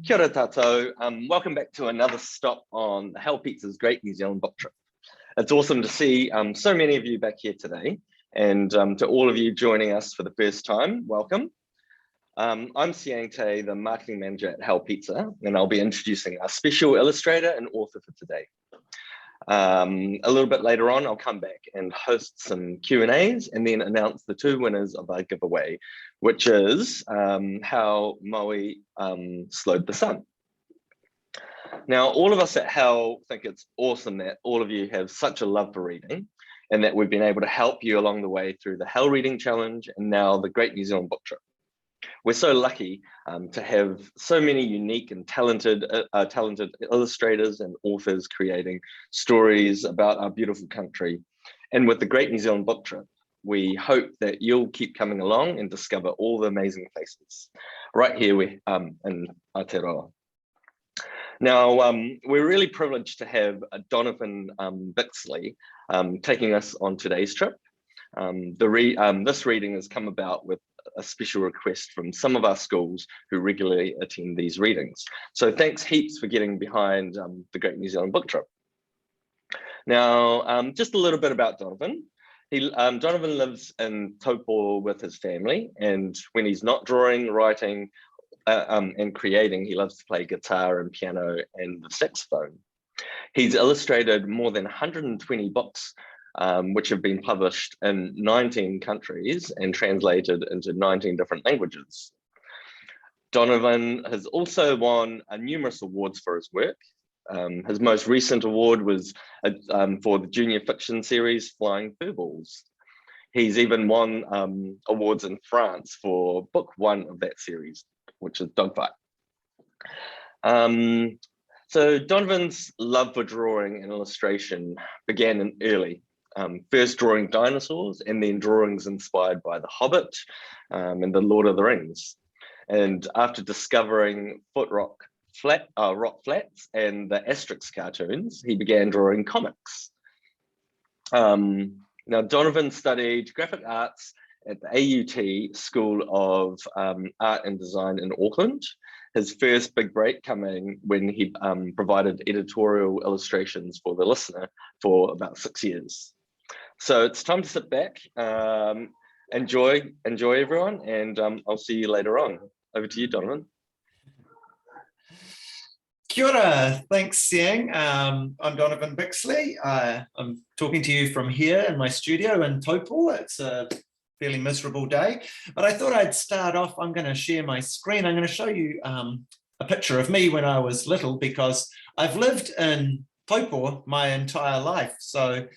Kia ora tātou. Welcome back to another stop on Hell Pizza's Great New Zealand Book Trip. It's awesome to see so many of you back here today, and to all of you joining us for the first time, welcome. I'm Siang Te, the marketing manager at Hell Pizza, and I'll be introducing our special illustrator and author for today. A little bit later on, I'll come back and host some Q&As and then announce the two winners of our giveaway, which is how Maui slowed the sun. Now, all of us at Hell think it's awesome that all of you have such a love for reading and that we've been able to help you along the way through the Hell Reading Challenge and now the Great New Zealand Book Trip. We're so lucky to have so many unique and talented illustrators and authors creating stories about our beautiful country. And with the Great New Zealand Book Trip, we hope that you'll keep coming along and discover all the amazing places right here in Aotearoa. Now, we're really privileged to have Donovan Bixley taking us on today's trip. This reading has come about with a special request from some of our schools who regularly attend these readings. So thanks heaps for getting behind the Great New Zealand Book Trip. Now, just a little bit about Donovan. Donovan lives in Taupo with his family, and when he's not drawing, writing, and creating, he loves to play guitar and piano and the saxophone. He's illustrated more than 120 books, which have been published in 19 countries and translated into 19 different languages. Donovan has also won numerous awards for his work. His most recent award was for the junior fiction series Flying Furballs. He's even won awards in France for book one of that series, which is Dogfight. So Donovan's love for drawing and illustration began early. First drawing dinosaurs and then drawings inspired by The Hobbit and The Lord of the Rings. And after discovering Rock Flats and the Asterix cartoons, he began drawing comics. Now, Donovan studied graphic arts at the AUT School of Art and Design in Auckland. His first big break coming when he provided editorial illustrations for The Listener for about 6 years. So it's time to sit back, enjoy everyone, and I'll see you later on. Over to you, Donovan. Kia ora, thanks Siang. I'm Donovan Bixley. I'm talking to you from here in my studio in Taupo. It's a fairly miserable day, but I thought I'd start off. I'm going to share my screen. I'm going to show you a picture of me when I was little, because I've lived in Taupo my entire life. So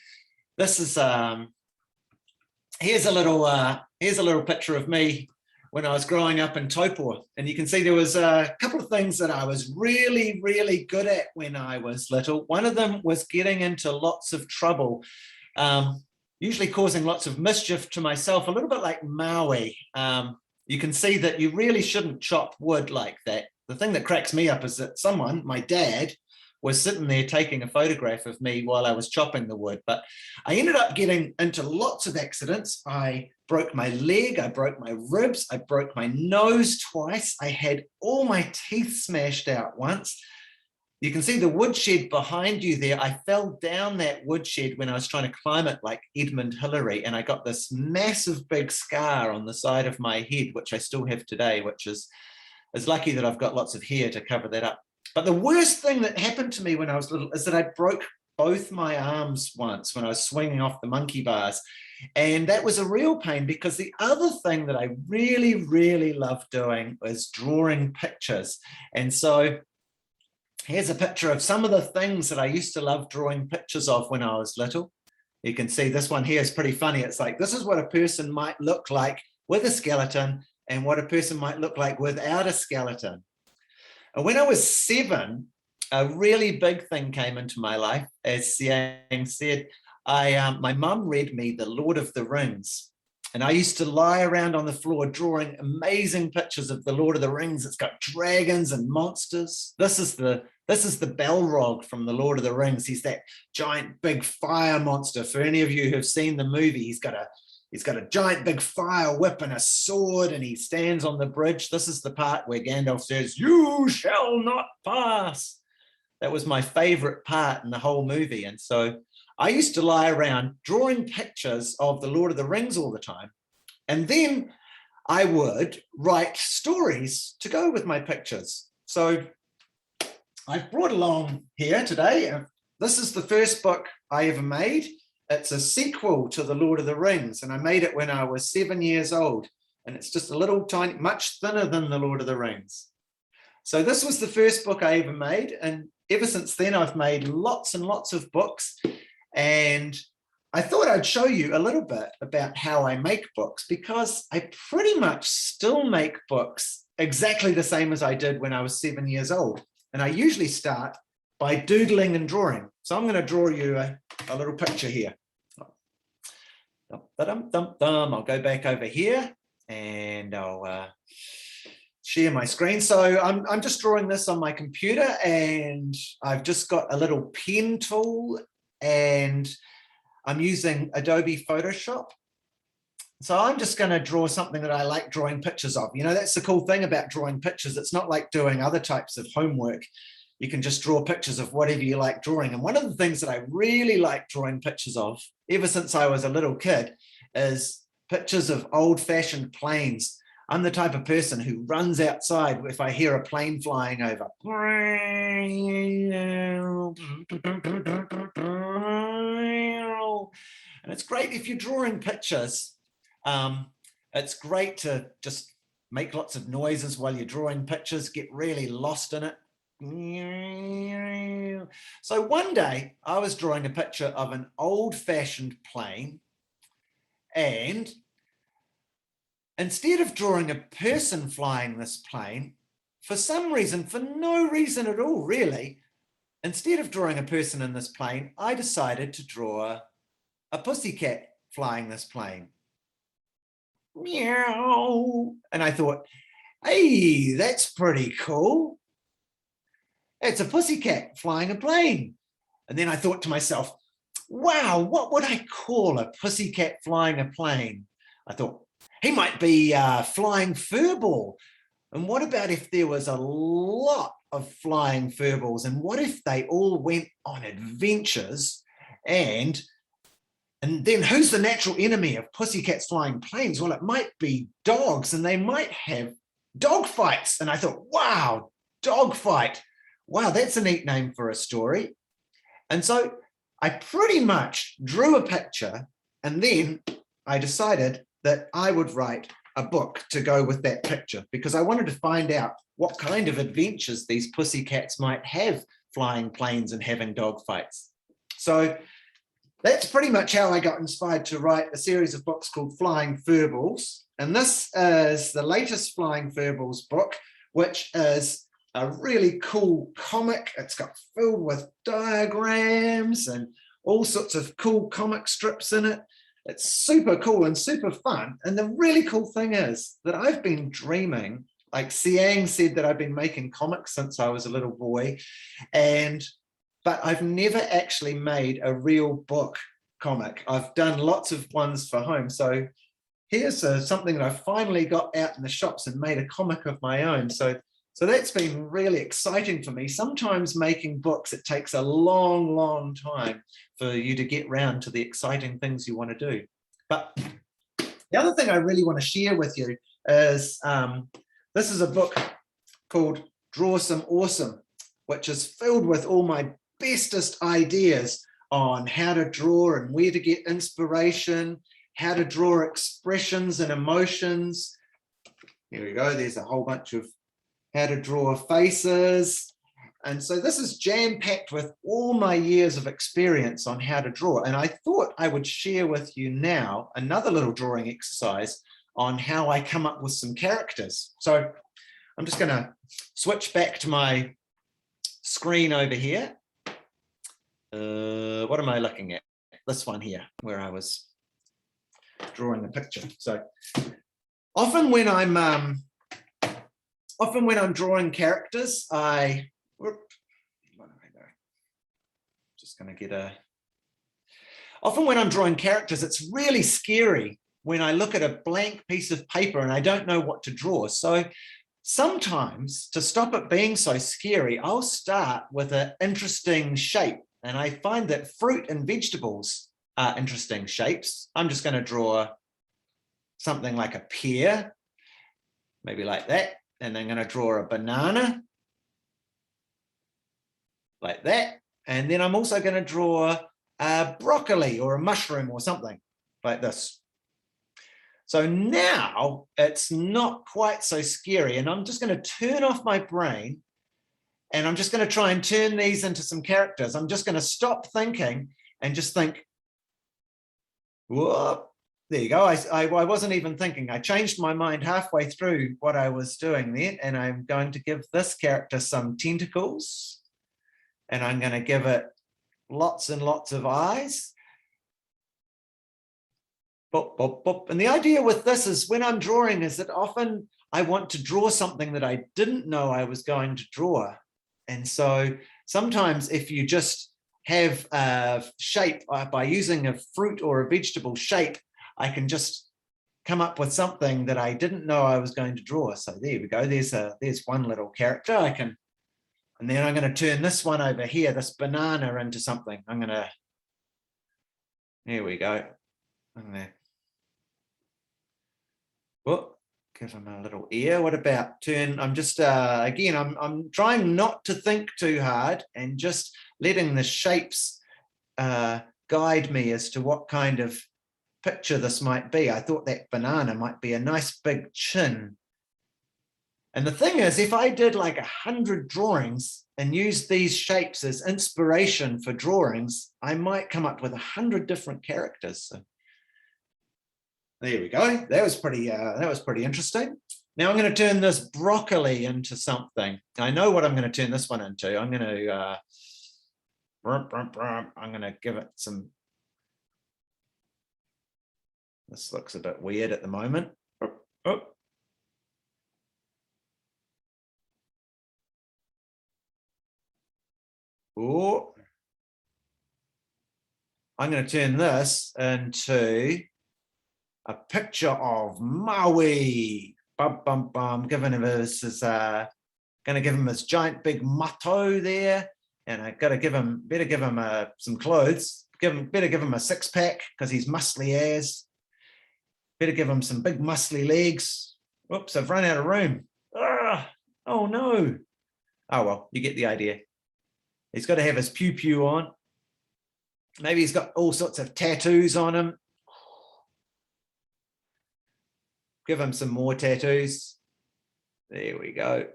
this is here's a little picture of me when I was growing up in Taupo, and you can see there was a couple of things that I was really, really good at when I was little. One of them was getting into lots of trouble, usually causing lots of mischief to myself, a little bit like Maui. You can see that you really shouldn't chop wood like that. The thing that cracks me up is that someone, my dad, was sitting there taking a photograph of me while I was chopping the wood. But I ended up getting into lots of accidents. I broke my leg, I broke my ribs, I broke my nose twice. I had all my teeth smashed out once. You can see the woodshed behind you there. I fell down that woodshed when I was trying to climb it like Edmund Hillary, and I got this massive big scar on the side of my head, which I still have today, which is lucky that I've got lots of hair to cover that up. But the worst thing that happened to me when I was little is that I broke both my arms once when I was swinging off the monkey bars. And that was a real pain, because the other thing that I really, really loved doing was drawing pictures. And so here's a picture of some of the things that I used to love drawing pictures of when I was little. You can see this one here is pretty funny. It's like, this is what a person might look like with a skeleton and what a person might look like without a skeleton. And when I was 7, a really big thing came into my life. As Siang said, my mum read me The Lord of the Rings. And I used to lie around on the floor drawing amazing pictures of The Lord of the Rings. It's got dragons and monsters. This is the Balrog from The Lord of the Rings. He's that giant big fire monster. For any of you who have seen the movie, he's got a he's got a giant big fire whip and a sword, and he stands on the bridge. This is the part where Gandalf says, "You shall not pass." That was my favorite part in the whole movie. And so I used to lie around drawing pictures of the Lord of the Rings all the time. And then I would write stories to go with my pictures. So I've brought along here today, this is the first book I ever made. It's a sequel to the Lord of the Rings, and I made it when I was 7 years old. And it's just a little tiny, much thinner than the Lord of the Rings. So this was the first book I ever made. And ever since then, I've made lots and lots of books. And I thought I'd show you a little bit about how I make books, because I pretty much still make books exactly the same as I did when I was 7 years old. And I usually start by doodling and drawing. So I'm going to draw you a little picture here. I'll go back over here and I'll share my screen. So I'm just drawing this on my computer, and I've just got a little pen tool, and I'm using Adobe Photoshop. So I'm just going to draw something that I like drawing pictures of. You know, that's the cool thing about drawing pictures. It's not like doing other types of homework. You can just draw pictures of whatever you like drawing. And one of the things that I really like drawing pictures of, ever since I was a little kid, is pictures of old-fashioned planes. I'm the type of person who runs outside if I hear a plane flying over. And it's great if you're drawing pictures. It's great to just make lots of noises while you're drawing pictures, get really lost in it. So one day I was drawing a picture of an old-fashioned plane, and instead of drawing a person flying this plane, for some reason, for no reason at all really, instead of drawing a person in this plane, I decided to draw a pussycat flying this plane. Meow. And I thought, hey, that's pretty cool. It's a pussycat flying a plane. And then I thought to myself, wow, what would I call a pussycat flying a plane? I thought, he might be flying furball. And what about if there was a lot of flying furballs? And what if they all went on adventures? And then who's the natural enemy of pussycats flying planes? Well, it might be dogs, and they might have dog fights. And I thought, wow, dog fight. Wow, that's a neat name for a story. And so I pretty much drew a picture, and then I decided that I would write a book to go with that picture, because I wanted to find out what kind of adventures these pussycats might have flying planes and having dog fights. So that's pretty much how I got inspired to write a series of books called Flying Furballs. And this is the latest Flying Furballs book, which is a really cool comic. It's got filled with diagrams and all sorts of cool comic strips in it. It's super cool and super fun. And the really cool thing is that I've been dreaming, like Siang said, that I've been making comics since I was a little boy, but I've never actually made a real book comic. I've done lots of ones for home. So here's something that I finally got out in the shops and made a comic of my own. So that's been really exciting for me. Sometimes making books, it takes a long, long time for you to get round to the exciting things you want to do. But the other thing I really want to share with you is this is a book called Draw Some Awesome, which is filled with all my bestest ideas on how to draw and where to get inspiration, how to draw expressions and emotions. Here we go. There's a whole bunch of how to draw faces. And so this is jam-packed with all my years of experience on how to draw. And I thought I would share with you now another little drawing exercise on how I come up with some characters. So I'm just going to switch back to my screen over here. What am I looking at? This one here, where I was drawing a picture. So often when I'm drawing characters, often when I'm drawing characters, it's really scary when I look at a blank piece of paper and I don't know what to draw. So sometimes, to stop it being so scary, I'll start with an interesting shape. And I find that fruit and vegetables are interesting shapes. I'm just going to draw something like a pear, maybe like that. And I'm going to draw a banana, like that. And then I'm also going to draw a broccoli or a mushroom or something like this. So now it's not quite so scary, and I'm just going to turn off my brain, and I'm just going to try and turn these into some characters. I'm just going to stop thinking and just think, whoop, there you go. I wasn't even thinking. I changed my mind halfway through what I was doing there, and I'm going to give this character some tentacles, and I'm going to give it lots and lots of eyes. Boop, boop, boop. And the idea with this is when I'm drawing is that often I want to draw something that I didn't know I was going to draw. And so sometimes if you just have a shape by using a fruit or a vegetable shape, I can just come up with something that I didn't know I was going to draw. So there we go. There's one little character I can, and then I'm going to turn this one over here, this banana, into something. I'm going to, there we go. I'm going to, oh, give him a little ear. What about turn? I'm just, again, I'm trying not to think too hard and just letting the shapes guide me as to what kind of picture this might be. I thought that banana might be a nice big chin. And the thing is, if I did like 100 drawings and used these shapes as inspiration for drawings, I might come up with 100 different characters. So there we go. That was pretty interesting. Now I'm going to turn this broccoli into something. I know what I'm going to turn this one into. I'm going to give it some. This looks a bit weird at the moment. Oh. Oh. I'm going to turn this into a picture of Maui. Bum, bum, bum. Giving him his, going to give him his giant big mato there, and I got to better give him some clothes. Better give him a six-pack because he's muscly as. Better give him some big muscly legs. Whoops, I've run out of room. Oh no. Oh well, you get the idea. He's got to have his pew-pew on. Maybe he's got all sorts of tattoos on him. Give him some more tattoos. There we go.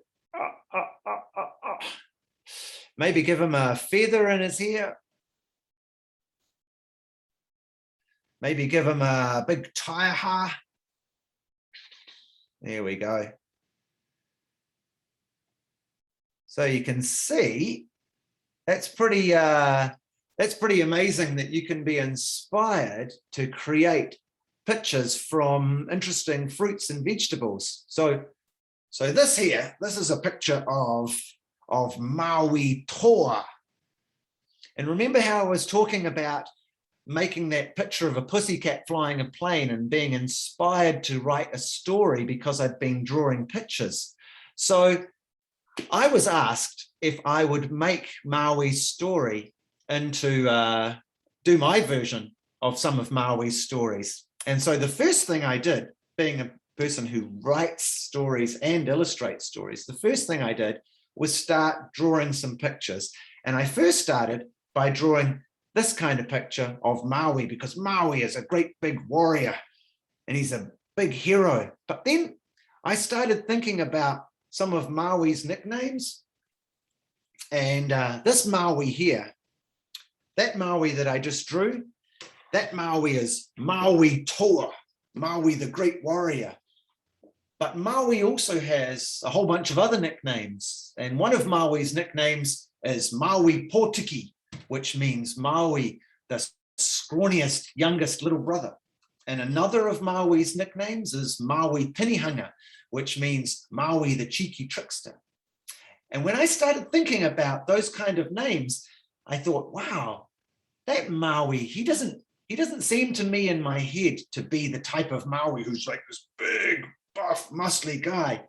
Maybe give him a feather in his hair. Maybe give him a big taiaha. There we go. So you can see that's pretty amazing that you can be inspired to create pictures from interesting fruits and vegetables. So this is a picture of Maui toa. And remember how I was talking about making that picture of a pussycat flying a plane and being inspired to write a story because I'd been drawing pictures. So I was asked if I would make Maui's story into, do my version of some of Maui's stories. And so the first thing I did, being a person who writes stories and illustrates stories, the first thing I did was start drawing some pictures. And I first started by drawing this kind of picture of Maui, because Maui is a great big warrior and he's a big hero. But then I started thinking about some of Maui's nicknames. And this Maui here, that Maui that I just drew, that Maui is Maui Toa, Maui the great warrior. But Maui also has a whole bunch of other nicknames. And one of Maui's nicknames is Maui Potiki, which means Maui, the scrawniest, youngest little brother. And another of Maui's nicknames is Maui Pinihanga, which means Maui, the cheeky trickster. And when I started thinking about those kind of names, I thought, wow, that Maui, he doesn't he doesn't seem to me in my head to be the type of Maui who's like this big, buff, muscly guy.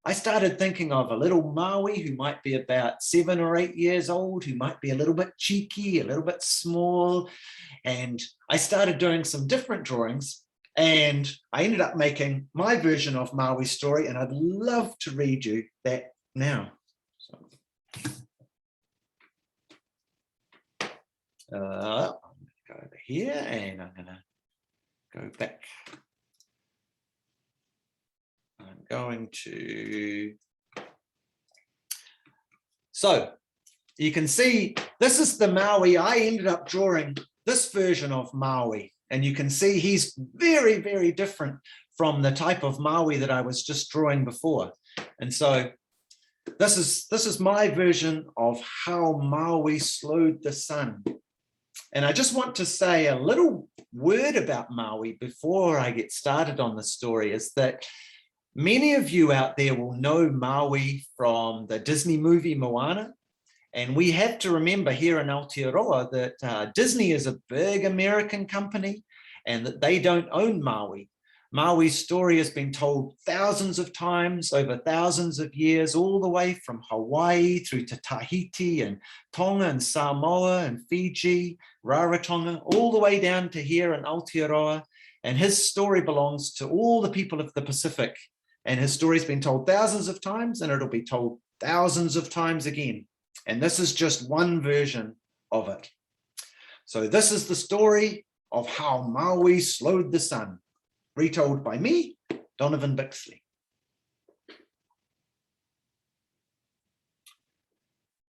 I started thinking of a little Maui who might be about 7 or 8 years old, who might be a little bit cheeky, a little bit small. And I started doing some different drawings, and I ended up making my version of Maui's story, and I'd love to read you that now. So, I'm going to go over here, and I'm going to go back. I'm going to, so you can see this is the Maui I ended up drawing, this version of Maui, and you can see he's very, very different from the type of Maui that I was just drawing before. And so this is my version of how Maui slowed the sun. And I just want to say a little word about Maui before I get started on the story, is that many of you out there will know Maui from the Disney movie Moana. And we have to remember here in Aotearoa that Disney is a big American company and that they don't own Maui. Maui's story has been told thousands of times over thousands of years, all the way from Hawaii through to Tahiti and Tonga and Samoa and Fiji, Rarotonga, all the way down to here in Aotearoa. And his story belongs to all the people of the Pacific. And his story's been told thousands of times, and it'll be told thousands of times again. And this is just one version of it. So this is the story of how Maui slowed the sun, retold by me, Donovan Bixley.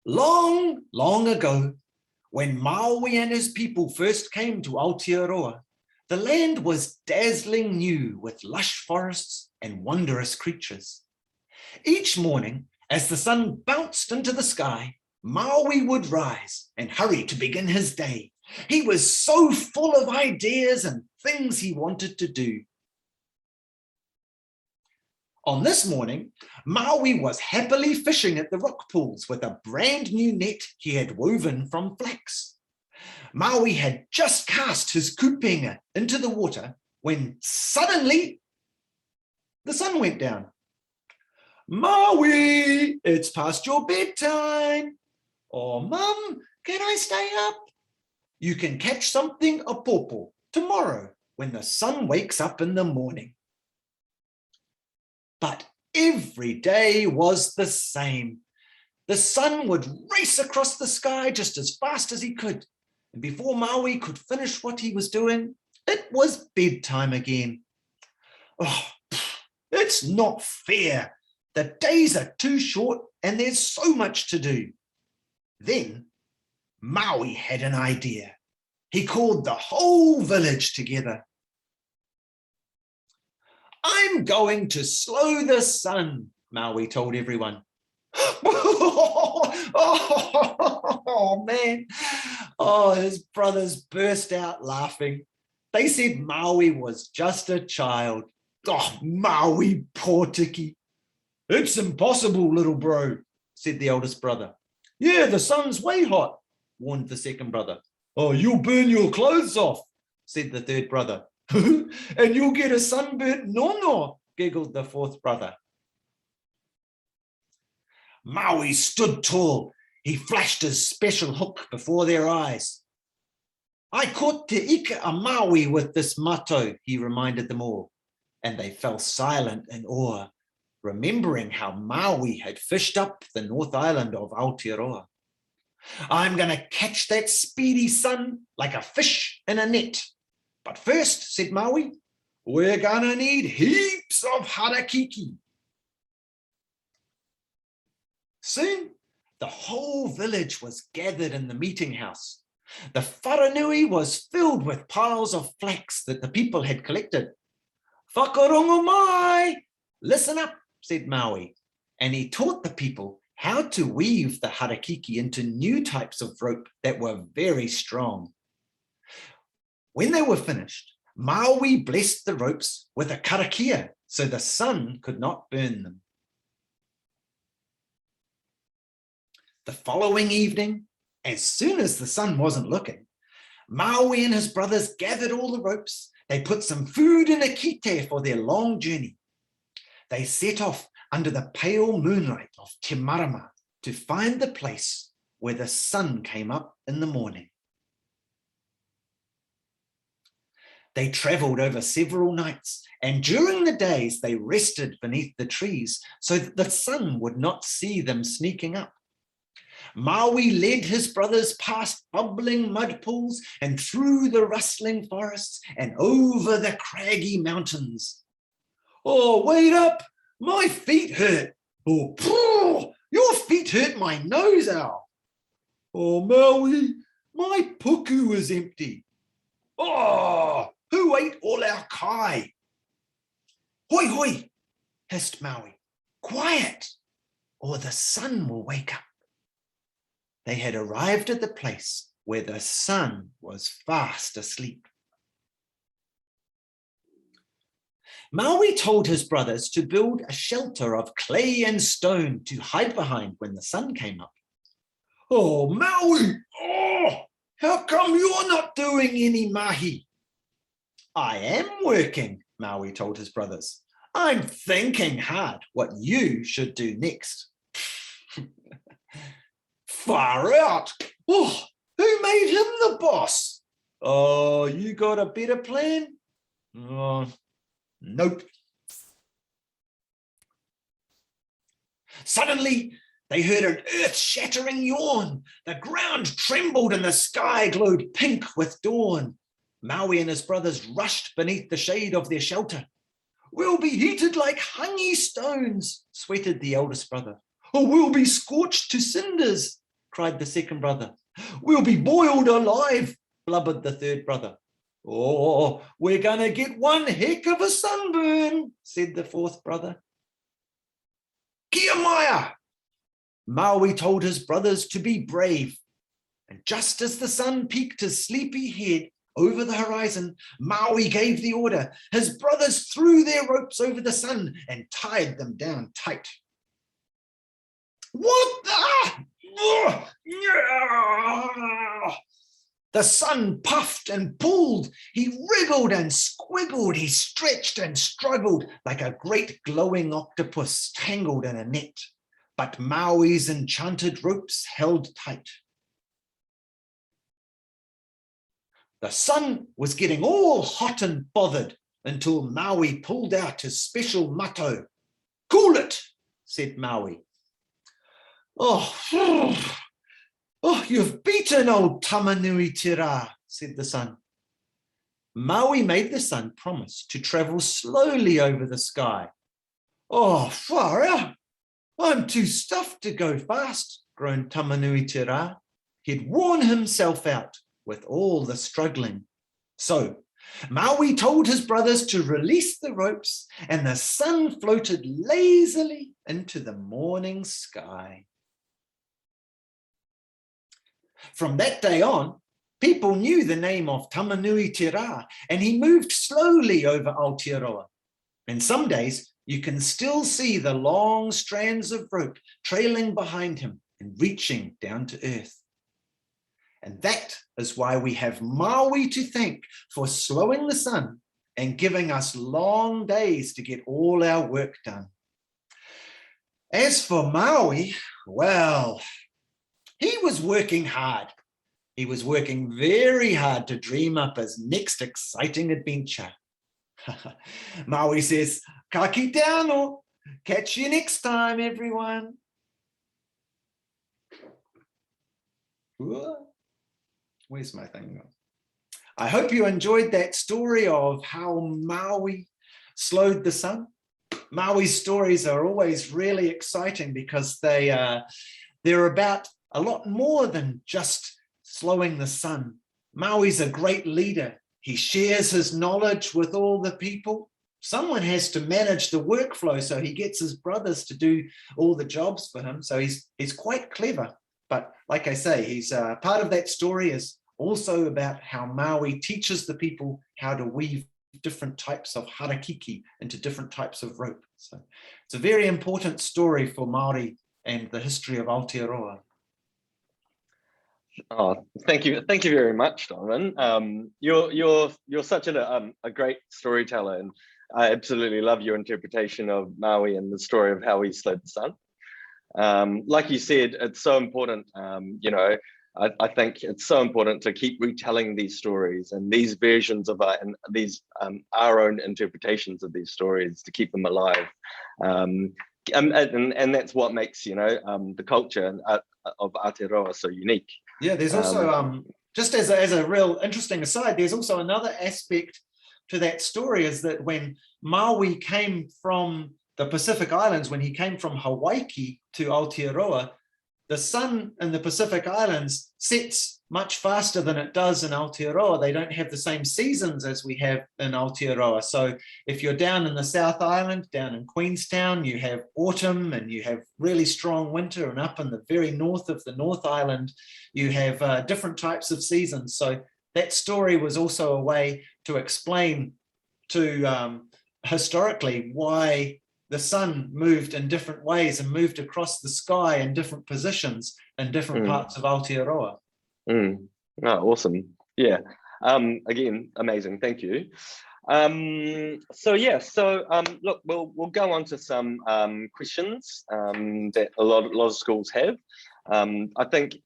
Long, long ago, when Maui and his people first came to Aotearoa, the land was dazzling new with lush forests and wondrous creatures. Each morning, as the sun bounced into the sky, Maui would rise and hurry to begin his day. He was so full of ideas and things he wanted to do. On this morning, Maui was happily fishing at the rock pools with a brand new net he had woven from flax. Maui had just cast his kupenga into the water when suddenly the sun went down. Maui, it's past your bedtime. Oh, Mum, can I stay up? You can catch something a popo tomorrow when the sun wakes up in the morning. But every day was the same. The sun would race across the sky just as fast as he could. And before Maui could finish what he was doing, it was bedtime again. Oh, it's not fair. The days are too short and there's so much to do. Then Maui had an idea. He called the whole village together. I'm going to slow the sun, Maui told everyone. Oh, man. Oh, his brothers burst out laughing. They said Maui was just a child. Oh, Maui, poor Tiki. It's impossible, little bro, said the eldest brother. Yeah, the sun's way hot, warned the second brother. Oh, you'll burn your clothes off, said the third brother. And you'll get a sunburnt nono, giggled the fourth brother. Maui stood tall. He flashed his special hook before their eyes. I caught te ika a Maui with this mato, he reminded them all. And they fell silent in awe, remembering how Maui had fished up the North Island of Aotearoa. I'm going to catch that speedy sun like a fish in a net. But first, said Maui, we're going to need heaps of harakiki. Soon, the whole village was gathered in the meeting house. The wharanui was filled with piles of flax that the people had collected. Whakarongo mai! Listen up, said Maui, and he taught the people how to weave the harakiki into new types of rope that were very strong. When they were finished, Maui blessed the ropes with a karakia so the sun could not burn them. The following evening, as soon as the sun wasn't looking, Maui and his brothers gathered all the ropes. They put some food in a kite for their long journey. They set off under the pale moonlight of Te Marama to find the place where the sun came up in the morning. They travelled over several nights, and during the days they rested beneath the trees so that the sun would not see them sneaking up. Maui led his brothers past bubbling mud pools and through the rustling forests and over the craggy mountains. Oh, wait up, my feet hurt. Oh, your feet hurt my nose, Owl. Oh, Maui, my puku is empty. Oh, who ate all our kai? Hoi, hoi, hissed Maui. Quiet, or the sun will wake up. They had arrived at the place where the sun was fast asleep. Maui told his brothers to build a shelter of clay and stone to hide behind when the sun came up. Oh, Maui, how come you're not doing any mahi? I am working, Maui told his brothers. I'm thinking hard what you should do next. Far out. Oh, who made him the boss? Oh, you got a better plan? Oh, nope. Suddenly, they heard an earth-shattering yawn. The ground trembled and the sky glowed pink with dawn. Maui and his brothers rushed beneath the shade of their shelter. We'll be heated like hangi stones, sweated the eldest brother. Oh, we'll be scorched to cinders, cried the second brother. We'll be boiled alive, blubbered the third brother. Oh, we're gonna get one heck of a sunburn, said the fourth brother. Kia Maya! Maui told his brothers to be brave. And just as the sun peeked his sleepy head over the horizon, Maui gave the order. His brothers threw their ropes over the sun and tied them down tight. What the? The sun puffed and pulled. He wriggled and squiggled. He stretched and struggled like a great glowing octopus tangled in a net. But Maui's enchanted ropes held tight. The sun was getting all hot and bothered until Maui pulled out his special mato. Cool it, said Maui. Oh, you've beaten old Tamanui Tira, said the sun. Maui made the sun promise to travel slowly over the sky. Oh, far out. I'm too stuffed to go fast, groaned Tamanui Tira. He'd worn himself out with all the struggling. So Maui told his brothers to release the ropes, and the sun floated lazily into the morning sky. From that day on, people knew the name of Tamanui Tira, and he moved slowly over Aotearoa. And some days you can still see the long strands of rope trailing behind him and reaching down to earth. And that is why we have Maui to thank for slowing the sun and giving us long days to get all our work done. As for Maui, well, he was working hard. He was working very hard to dream up his next exciting adventure. Maui says, "Ka kite anō. Catch you next time, everyone." Where's my thing? I hope you enjoyed that story of how Maui slowed the sun. Maui's stories are always really exciting because they're about a lot more than just slowing the sun. Maui's a great leader. He shares his knowledge with all the people. Someone has to manage the workflow, so he gets his brothers to do all the jobs for him. So he's quite clever. But like I say, he's part of that story is also about how Maui teaches the people how to weave different types of harakiki into different types of rope. So it's a very important story for Māori and the history of Aotearoa. Oh, thank you very much, Donovan. You're such a great storyteller, and I absolutely love your interpretation of Maui and the story of how he slowed the sun. Like you said, it's so important. I think it's so important to keep retelling these stories and these versions of and these our own interpretations of these stories to keep them alive. And that's what makes the culture of Aotearoa so unique. Yeah, there's also just as a real interesting aside, there's also another aspect to that story, is that when Maui came from the Pacific Islands, when he came from Hawaii to Aotearoa, the sun in the Pacific Islands sets much faster than it does in Aotearoa. They don't have the same seasons as we have in Aotearoa. So if you're down in the South Island, down in Queenstown, you have autumn and you have really strong winter, and up in the very north of the North Island, you have different types of seasons. So that story was also a way to explain to historically why the sun moved in different ways and moved across the sky in different positions in different parts of Aotearoa. Oh, awesome. Yeah. Again, amazing. Thank you. Look, we'll go on to some questions that a lot of schools have. I think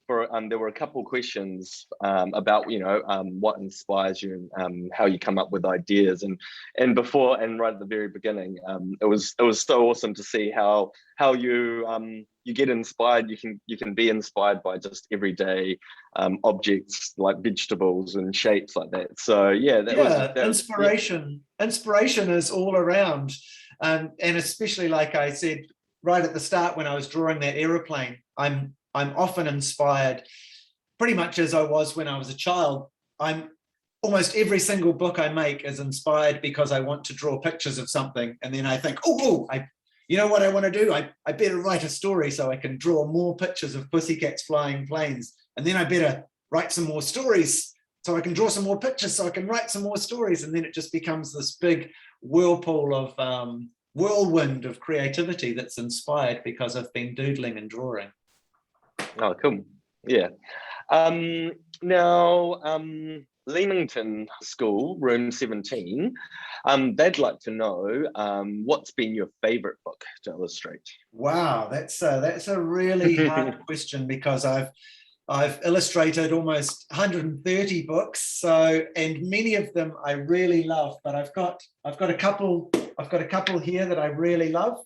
for there were a couple of questions about what inspires you and how you come up with ideas, and before and right at the very beginning, it was so awesome to see how you get inspired. You can be inspired by just everyday objects like vegetables and shapes like that. So yeah, inspiration is all around, and especially, like I said right at the start when I was drawing that aeroplane, I'm often inspired, pretty much as I was when I was a child. Almost every single book I make is inspired because I want to draw pictures of something, and then I think, you know what I want to do? I better write a story so I can draw more pictures of pussycats flying planes, and then I better write some more stories so I can draw some more pictures so I can write some more stories, and then it just becomes this big whirlpool of whirlwind of creativity that's inspired because I've been doodling and drawing. Oh, cool. Yeah. Now, Leamington School, room 17, they'd like to know what's been your favorite book to illustrate? Wow, that's a really hard question, because I've illustrated almost 130 books, and many of them I really love, but I've got a couple here that I really love.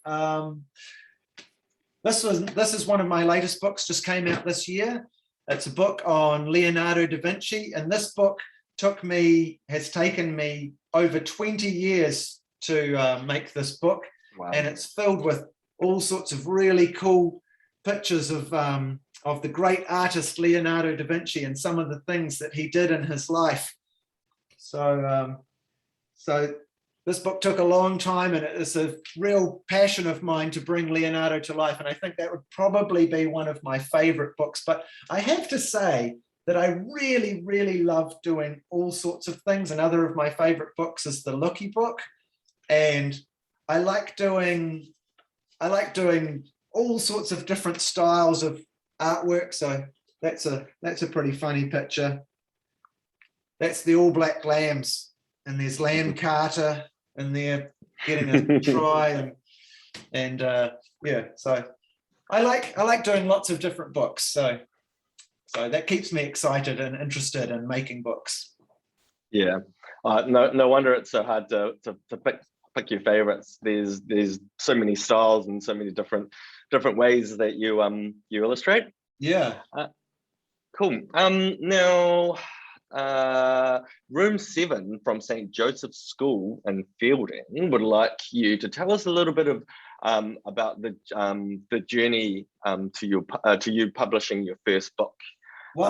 This is one of my latest books, just came out this year. It's a book on Leonardo da Vinci, and this book has taken me over 20 years to make this book. Wow. And it's filled with all sorts of really cool pictures of the great artist Leonardo da Vinci and some of the things that he did in his life. So this book took a long time, and it's a real passion of mine to bring Leonardo to life. And I think that would probably be one of my favorite books. But I have to say that I really, really love doing all sorts of things. Another of my favorite books is the Lookie book. And I like doing all sorts of different styles of artwork. So that's a pretty funny picture. That's the All Black Lambs, and there's Lamb Carter in there getting a try, and yeah. So I like doing lots of different books. So that keeps me excited and interested in making books. Yeah, no wonder it's so hard to pick your favorites. There's so many styles and so many different ways that you illustrate. Yeah. Cool. Now, room 7 from St. Joseph's School in Fielding would like you to tell us a little bit of about the journey to you publishing your first book. Well,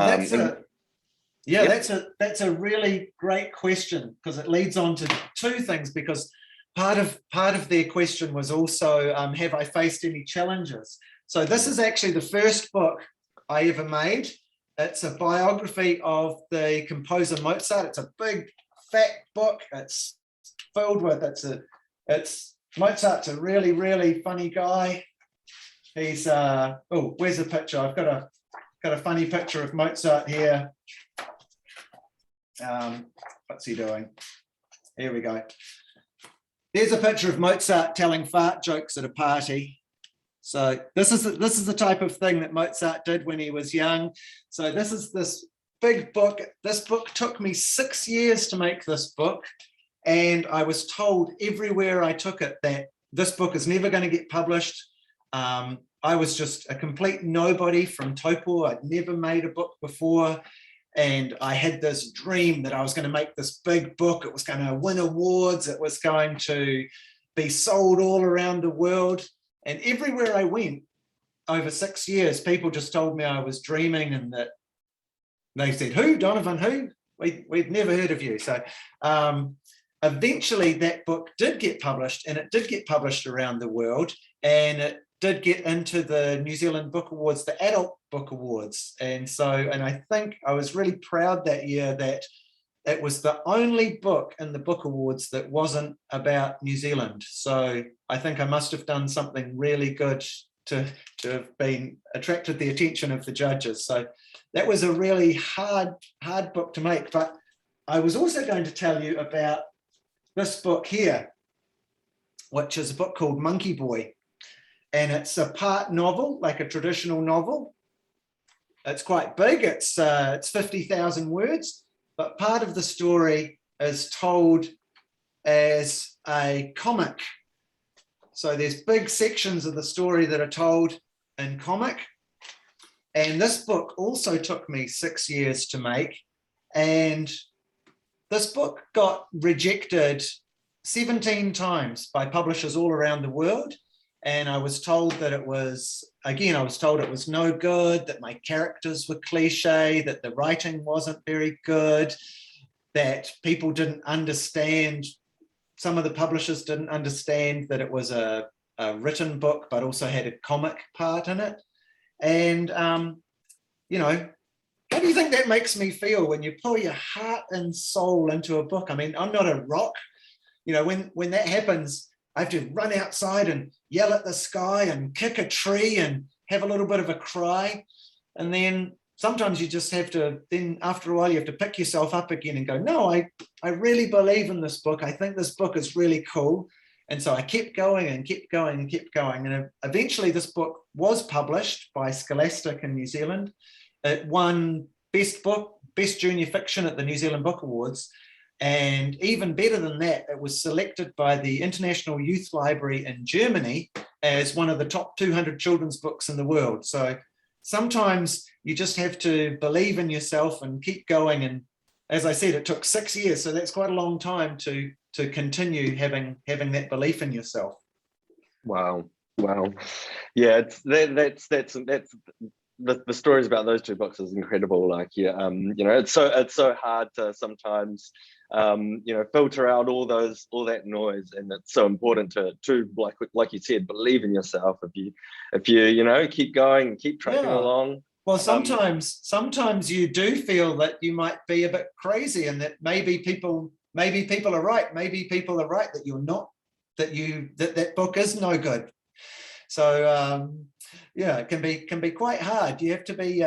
that's a really great question, because it leads on to two things. Because part of their question was also, have I faced any challenges? So this is actually the first book I ever made. It's a biography of the composer Mozart. It's a big, fat book. It's filled with Mozart's a really, really funny guy. He's where's the picture? I've got got a funny picture of Mozart here. What's he doing? Here we go. There's a picture of Mozart telling fart jokes at a party. So this is the type of thing that Mozart did when he was young. So this is this big book. This book took me 6 years to make this book. And I was told everywhere I took it that this book is never going to get published. I was just a complete nobody from Taupo. I'd never made a book before. And I had this dream that I was going to make this big book. It was going to win awards. It was going to be sold all around the world. And everywhere I went over 6 years, people just told me I was dreaming, and that they said, "Who, Donovan, who? We'd never heard of you." So eventually that book did get published, and it did get published around the world, and it did get into the New Zealand Book Awards, the Adult Book Awards. And I think I was really proud that year that it was the only book in the Book Awards that wasn't about New Zealand. So I think I must have done something really good to have been attracted the attention of the judges. So that was a really hard book to make. But I was also going to tell you about this book here, which is a book called Monkey Boy. And it's a part novel, like a traditional novel. It's quite big, it's 50,000 words, but part of the story is told as a comic. So there's big sections of the story that are told in comic. And this book also took me 6 years to make. And this book got rejected 17 times by publishers all around the world. And I was told that it was no good, that my characters were cliche, that the writing wasn't very good, that people didn't understand, some of the publishers didn't understand that it was a written book, but also had a comic part in it. And, how do you think that makes me feel when you pour your heart and soul into a book? I mean, I'm not a rock. When that happens, I have to run outside and yell at the sky and kick a tree and have a little bit of a cry. And then sometimes you just have to, then after a while, you have to pick yourself up again and go, no, I really believe in this book. I think this book is really cool. And so I kept going and kept going and kept going. And eventually this book was published by Scholastic in New Zealand. It won Best Junior Fiction at the New Zealand Book Awards. And even better than that, it was selected by the International Youth Library in Germany as one of the top 200 children's books in the world. So sometimes you just have to believe in yourself and keep going. And as I said, it took 6 years. So that's quite a long time to continue having that belief in yourself. Wow. Yeah, that's the stories about those two books is incredible. Like, it's so hard to sometimes filter out all that noise, and it's so important to like you said, believe in yourself. If you keep going, keep trucking along. Well, sometimes you do feel that you might be a bit crazy, and that maybe people are right. Maybe people are right that you're not, that book is no good. So it can be quite hard. You have to be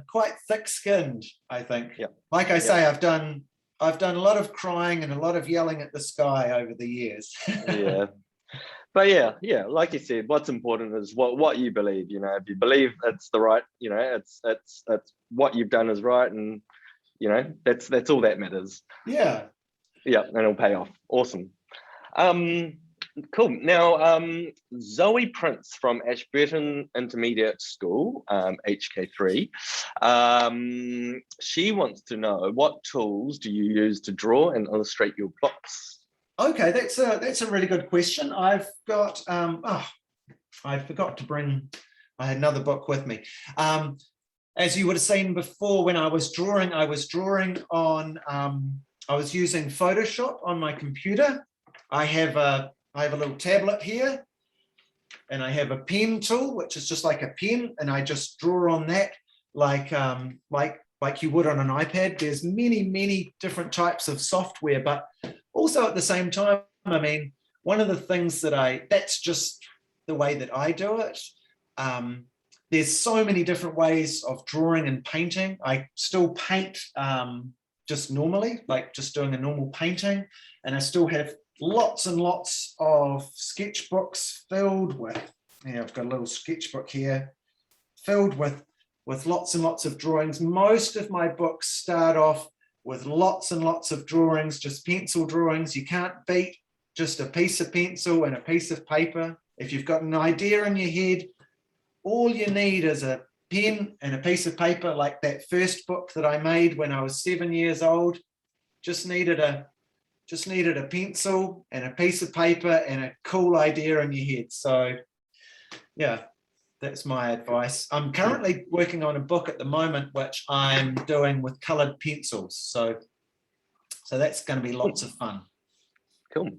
quite thick-skinned, I think. Yeah. Like I say, I've done a lot of crying and a lot of yelling at the sky over the years. Yeah. But yeah, like you said, what's important is what you believe. If you believe it's the right, it's what you've done is right, and that's all that matters. Yeah. Yeah, and it'll pay off. Awesome. Cool. Now, Zoe Prince from Ashburton Intermediate School, HK3, she wants to know, what tools do you use to draw and illustrate your plots? Okay, that's a really good question. I've got I forgot to bring. I had another book with me. As you would have seen before, when I was drawing on. I was using Photoshop on my computer. I have a little tablet here, and I have a pen tool, which is just like a pen, and I just draw on that like you would on an iPad. There's many different types of software, but also at the same time, I mean, one of the things that's just the way that I do it. there's so many different ways of drawing and painting. I still paint just normally, like just doing a normal painting, and I still have lots and lots of sketchbooks filled with, I've got a little sketchbook here filled with lots and lots of drawings. Most of my books start off with lots and lots of drawings, just pencil drawings. You can't beat just a piece of pencil and a piece of paper. If you've got an idea in your head, all you need is a pen and a piece of paper, like that first book that I made when I was 7 years old. Just needed a pencil and a piece of paper and a cool idea in your head. So yeah, that's my advice. I'm currently working on a book at the moment, which I'm doing with colored pencils. So that's going to be lots of fun. Cool.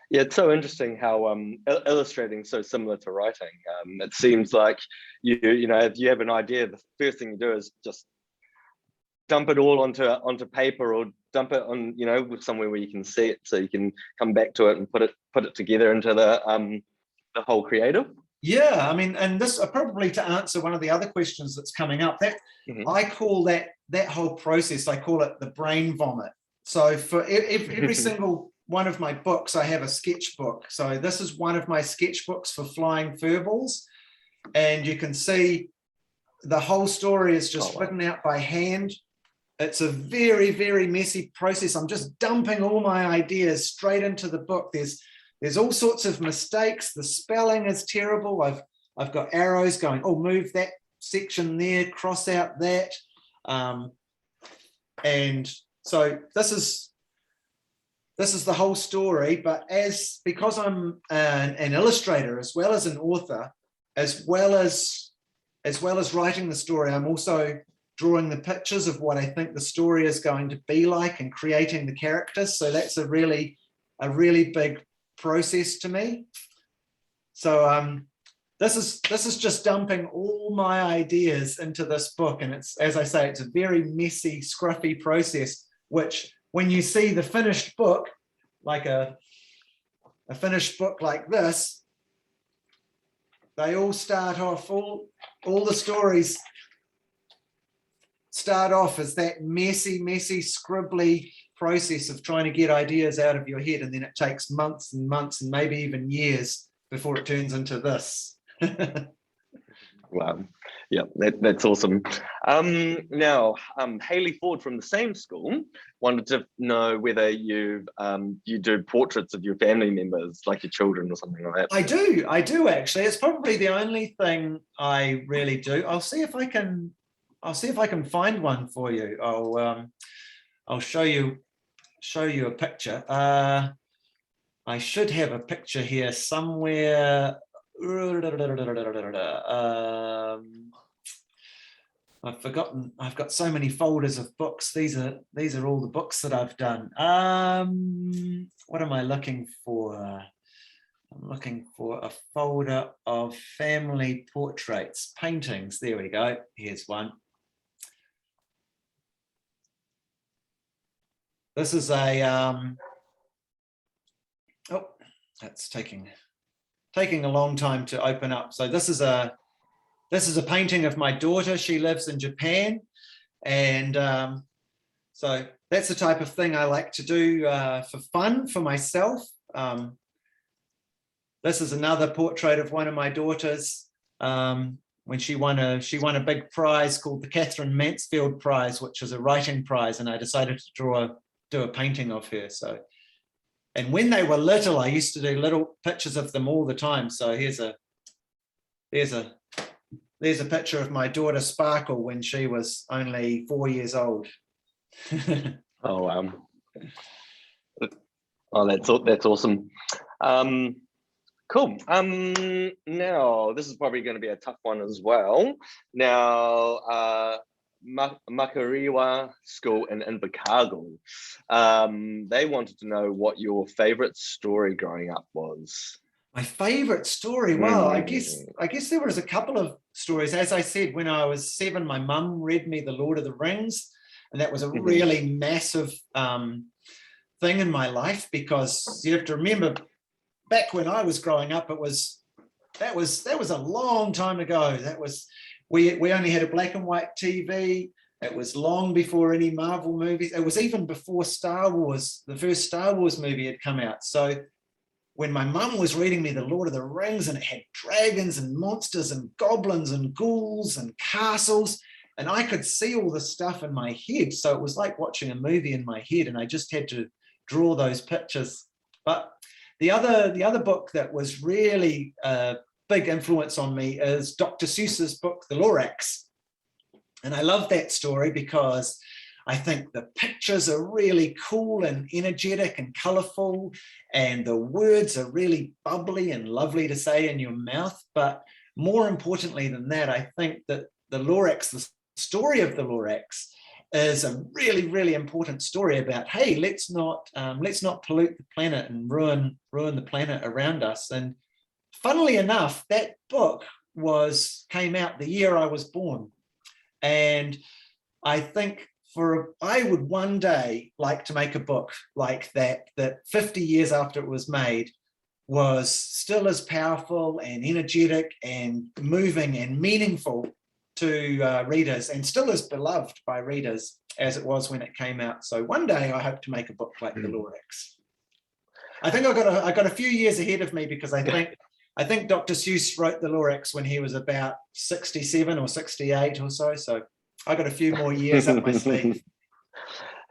Yeah, it's so interesting how illustrating is so similar to writing. It seems like you know, if you have an idea, the first thing you do is just dump it all onto paper, or dump it on, you know, somewhere where you can see it, so you can come back to it and put it together into the whole creative. Yeah, I mean, and this probably to answer one of the other questions that's coming up, that I call that whole process, I call it the brain vomit. So for every single one of my books, I have a sketchbook. So this is one of my sketchbooks for Flying Furballs, and you can see the whole story is just written out by hand. It's a very, very messy process. I'm just dumping all my ideas straight into the book. There's all sorts of mistakes. The spelling is terrible. I've got arrows going, oh, move that section there, cross out that. And so this is the whole story. But because I'm an illustrator as well as an author, as well as writing the story, I'm also drawing the pictures of what I think the story is going to be like and creating the characters. So that's a really big process to me. So this is just dumping all my ideas into this book, and it's, as I say, it's a very messy, scruffy process, which when you see the finished book, like a finished book like this, they all start off, all the stories start off as that messy, scribbly process of trying to get ideas out of your head, and then it takes months and months and maybe even years before it turns into this. Wow, yeah, that's awesome. Now, Hayley Ford from the same school wanted to know whether you do portraits of your family members, like your children or something like that. I do actually. It's probably the only thing I really do. I'll see if I can find one for you. I'll show you a picture. I should have a picture here somewhere. I've forgotten. I've got so many folders of books. These are all the books that I've done. What am I looking for? I'm looking for a folder of family portraits, paintings. There we go. Here's one. This is a oh, that's taking a long time to open up. So this is a painting of my daughter. She lives in Japan, and so that's the type of thing I like to do for fun for myself. This is another portrait of one of my daughters when she won a big prize called the Catherine Mansfield Prize, which is a writing prize, and I decided to do a painting of her. So, and when they were little, I used to do little pictures of them all the time. So there's a picture of my daughter Sparkle when she was only 4 years old. Oh wow! Oh, that's awesome. Cool. Now this is probably going to be a tough one as well. Now, Makariwa School in Invercargill, they wanted to know what your favorite story growing up was. My favorite story? Well, I guess there was a couple of stories. As I said, when I was 7, my mum read me The Lord of the Rings, and that was a really massive thing in my life, because you have to remember, back when I was growing up, that was a long time ago. we only had a black and white TV. It was long before any Marvel movies. It was even before Star Wars, the first Star Wars movie had come out. So when my mum was reading me The Lord of the Rings, and it had dragons and monsters and goblins and ghouls and castles, and I could see all this stuff in my head. So it was like watching a movie in my head, and I just had to draw those pictures. But the other book that was really a big influence on me is Dr. Seuss's book, The Lorax. And I love that story because I think the pictures are really cool and energetic and colorful, and the words are really bubbly and lovely to say in your mouth. But more importantly than that, I think that the Lorax, the story of the Lorax, is a really, really important story about, hey, let's not pollute the planet and ruin the planet around us. And funnily enough, that book came out the year I was born. And I think I would one day like to make a book like that 50 years after it was made was still as powerful and energetic and moving and meaningful to readers, and still as beloved by readers as it was when it came out. So one day I hope to make a book like The Lorax. I think I got a few years ahead of me, because I think Dr. Seuss wrote The Lorax when he was about 67 or 68 or so. So I got a few more years up my sleeve.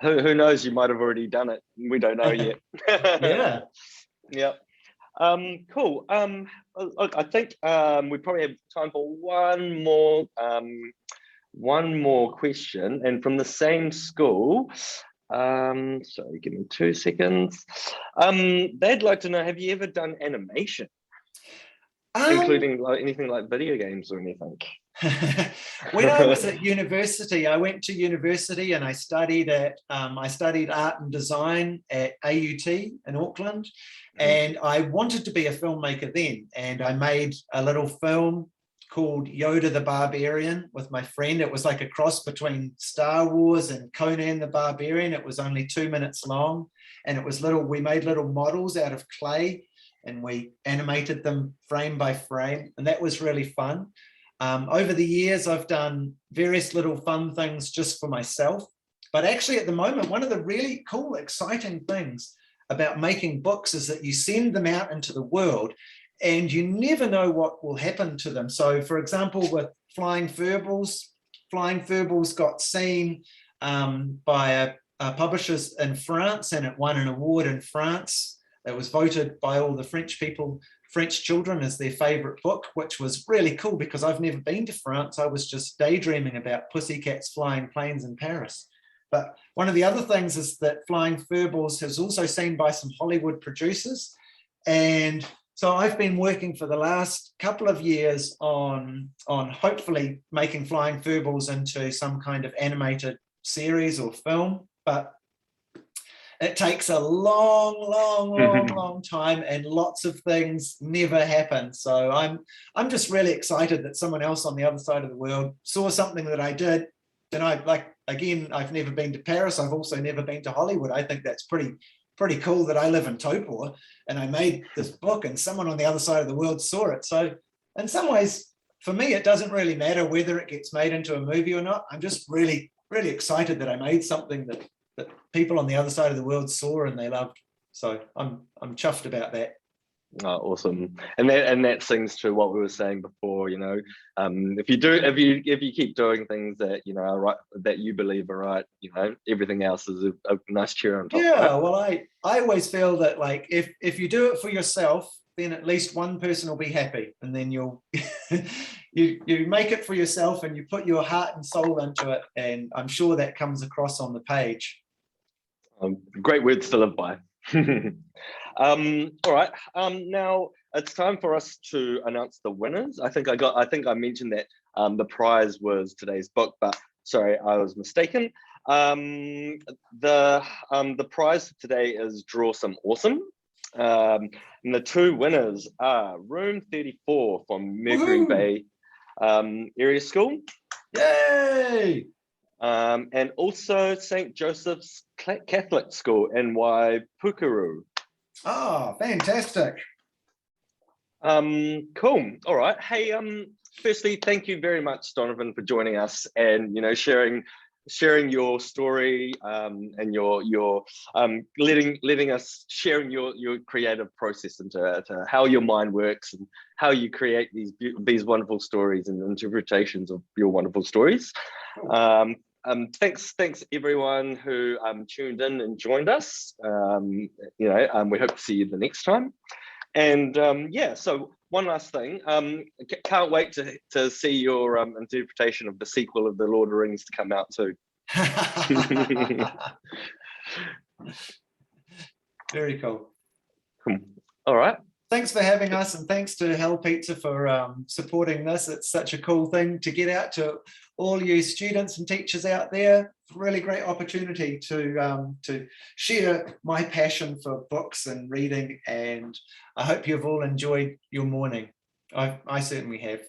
Who knows? You might have already done it. We don't know yet. Yeah. Yep. Cool. Look, I think we probably have time for one more question, and from the same school. Sorry, give me 2 seconds. They'd like to know, have you ever done animation, including like anything like video games or anything? When I was at university, I went to university and I studied art and design at AUT in Auckland, and I wanted to be a filmmaker then, and I made a little film called Yoda the Barbarian with my friend. It was like a cross between Star Wars and Conan the Barbarian. It was only 2 minutes long, and it was we made little models out of clay, and we animated them frame by frame, and that was really fun. Over the years, I've done various little fun things just for myself. But actually, at the moment, one of the really cool, exciting things about making books is that you send them out into the world and you never know what will happen to them. So, for example, with Flying Furballs got seen by publishers in France, and it won an award in France. It was voted by all the French children as their favorite book, which was really cool because I've never been to France. I was just daydreaming about pussycats flying planes in Paris. But one of the other things is that Flying Furballs is also seen by some Hollywood producers. And so I've been working for the last couple of years on hopefully making Flying Furballs into some kind of animated series or film. But it takes a long time, and lots of things never happen. So I'm just really excited that someone else on the other side of the world saw something that I did. And I've never been to Paris. I've also never been to Hollywood. I think that's pretty cool that I live in Taupo and I made this book and someone on the other side of the world saw it. So in some ways, for me, it doesn't really matter whether it gets made into a movie or not. I'm just really, really excited that I made something that people on the other side of the world saw and they loved. So I'm chuffed about that. Oh, awesome. And that sings to what we were saying before, if you keep doing things that are right, that you believe are right, everything else is a nice cheer on top. Yeah, right? well, I always feel that, like, if you do it for yourself, then at least one person will be happy, and then you'll you make it for yourself and you put your heart and soul into it, and I'm sure that comes across on the page. Great words to live by. All right. Now it's time for us to announce the winners. I think I mentioned that the prize was today's book, but sorry, I was mistaken. The prize for today is Draw Some Awesome. And the two winners are Room 34 from Mercury Bay Area School. Yay! And also St. Joseph's Catholic School in Waipukuru. Oh, fantastic. Cool. All right. Hey, firstly, thank you very much, Donovan, for joining us and sharing your story and your letting us sharing your creative process into how your mind works and how you create these wonderful stories and interpretations of your wonderful stories. Thanks everyone who tuned in and joined us. We hope to see you the next time. And so one last thing, can't wait to see your interpretation of the sequel of The Lord of the Rings to come out too. Very cool. All right. Thanks for having us, and thanks to Hell Pizza for supporting this. It's such a cool thing to get out to all you students and teachers out there. Really great opportunity to share my passion for books and reading, and I hope you've all enjoyed your morning. I certainly have.